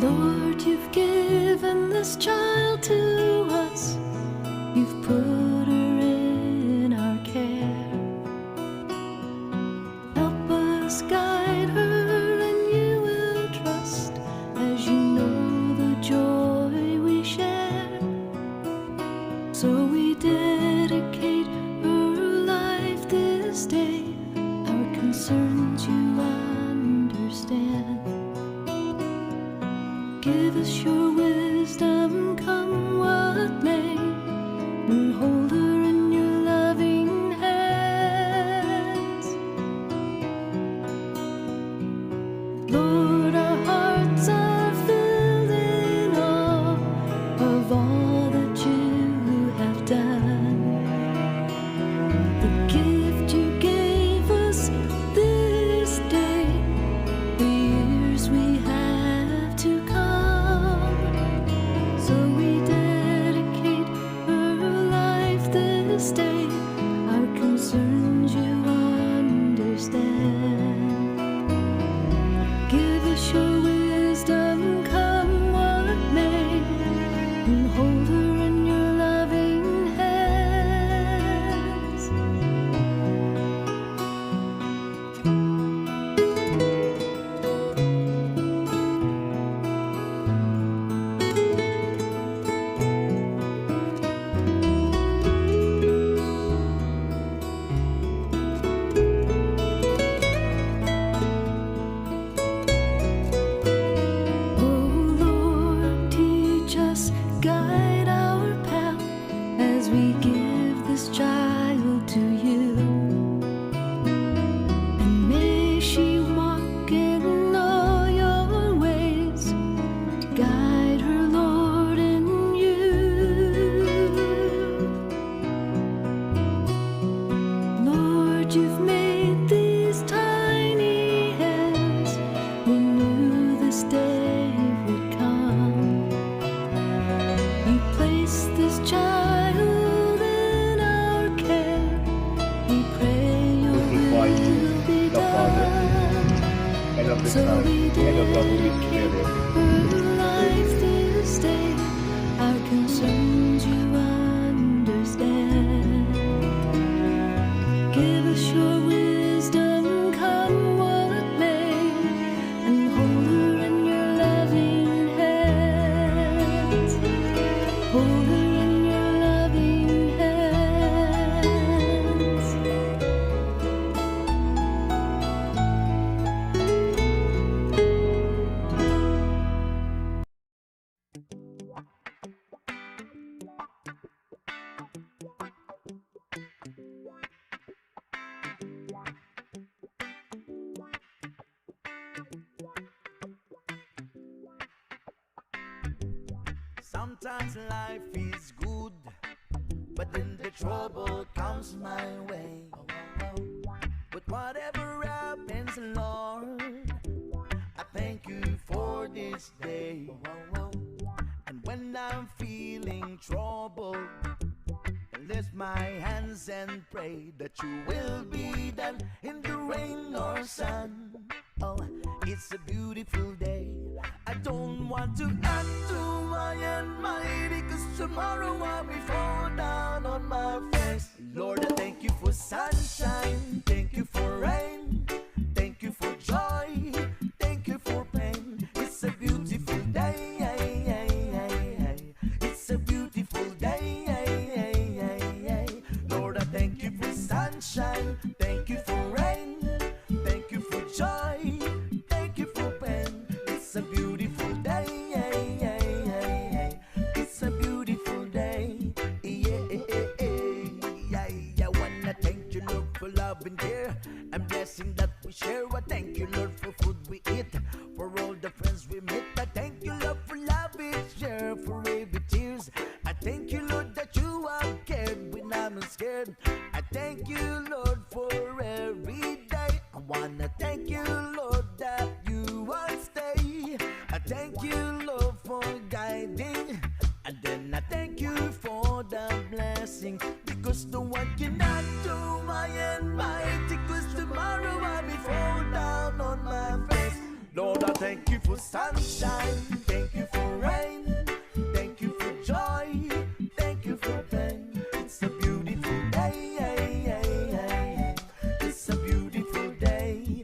Lord, you've given this child to us. You've put her in our care. Help us guide her, and you will trust, as you know the joy we share. So we dedicate her life this day. Our concerns you understand. Give us your wisdom, come what may, and hold her in your loving hands. Lord, our hearts are filled in awe of all that you have done. The gift you gave us this day, the years we have to come. So we dedicate her life this day. Our concerns you understand. Give us your wisdom, come what may, and hold her in your loving hands. Oh Lord, teach us, guide our path as we give this child to you. And may she walk in all your ways. Guide her, Lord, in you. Lord, you've made these tiny hands. We knew this day would come. You placed this child in our care. We pray your will be the Father, done. and of the So Son, we and of the Holy dedicate Spirit. her life this day. Our concerns you understand. Give us your wisdom, come what may, and hold her in your loving hands. Hold her in your loving hands. Sometimes life is good, but then the trouble comes my way. But whatever happens, Lord, I thank you for this day. And when I'm feeling troubled, I lift my hands and pray that you will be done in the rain or sun. Oh, it's a beautiful day. I don't want to act too high and mighty, 'cause tomorrow I'll be fall down on my face. Lord, I thank you for sunshine, thank you for rain, thank you for joy, thank you for pain. It's a beautiful day, it's a beautiful day. Lord, I thank you for sunshine, thank you for rain, thank you for joy, thank you for pain. It's a beautiful day, it's a beautiful day. I wanna thank you, Lord, for love and care and blessing that we share. I thank you, Lord, for food we eat, for all the friends we meet. I thank you, Lord, for love we share, for every tears. I thank you, Lord, that you have cared when I'm scared. I thank you, Lord, for every day. I wanna thank you, Lord, that you will stay. I thank you, Lord, for guiding. And then I thank you for the blessing, because no one cannot do my and mighty, 'cause tomorrow I'll be fall down on my face. Lord, I Thank you for sunshine, thank you for rain, thank you for joy, thank you for pain. It's a beautiful day, it's a beautiful day,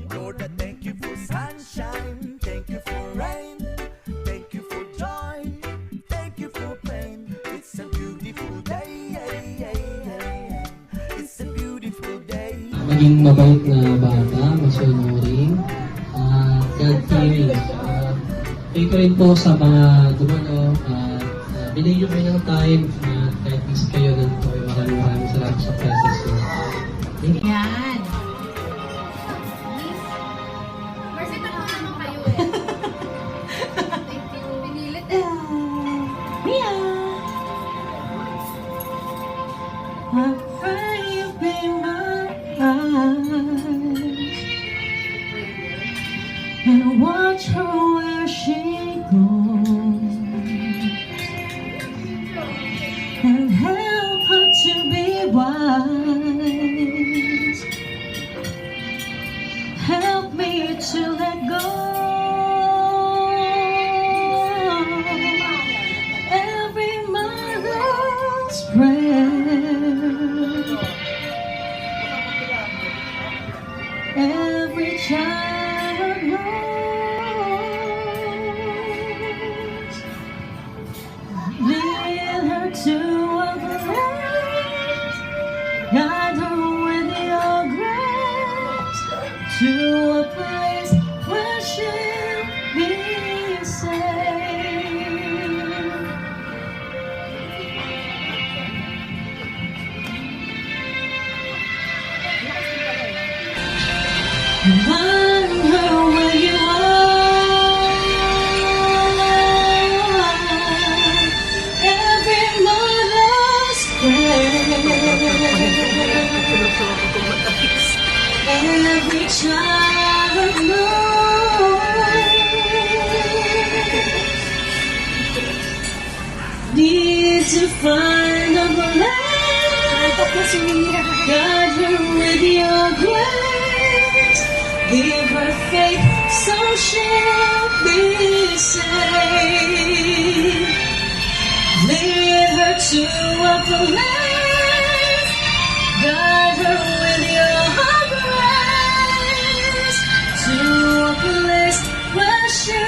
Lord, I thank you for sunshine, thank you for rain, thank you for joy, thank you for pain. It's a beautiful day, it's a beautiful day. Maging mabait na bata, masunuring, God-fearing. Thank you rin po sa mga dumalo at binigyan kayo ng time at kahit miss kayo doon po. Maraming salamat sa presence nyo. Thank you. Yan. Mercy, tanong naman kayo eh. Thank you. Pinilit eh. Mia. Afraid you've been my eyes, and I watch her where she goes, and help her to be wise. Help me to let go. Every mother's prayer, every child knows. Lead her to a place, guide her with your grace, to a place where she'll be safe. Find her where you are. Every mother's prayer, every child knows. Need to find a place, guide her with your grace, give her faith so she'll be saved. Lead her to a place, guide her with your grace, to a place where she